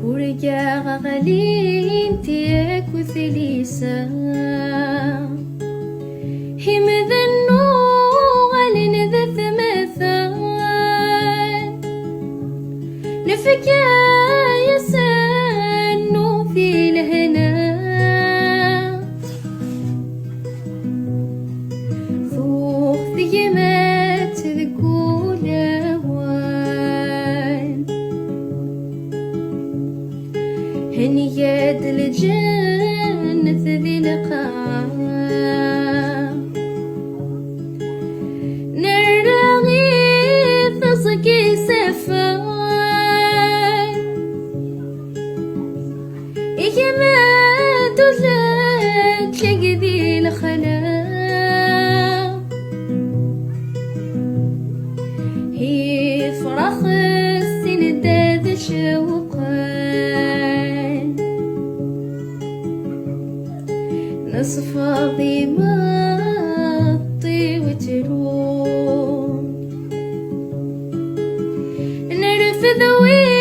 ورجع غالين تيك وثليسا هم ذنو غالين ذا ثمثان نفكا يسنو في الهنا فوق ثيمات ذكول أوان هنيات الجنة ذي لقاء نرغي ثصكي سفان إيما تلك لقذي الخلاء هي فرخ السنداد شوقان نصفى ضيماطي وتروم نرفذ وين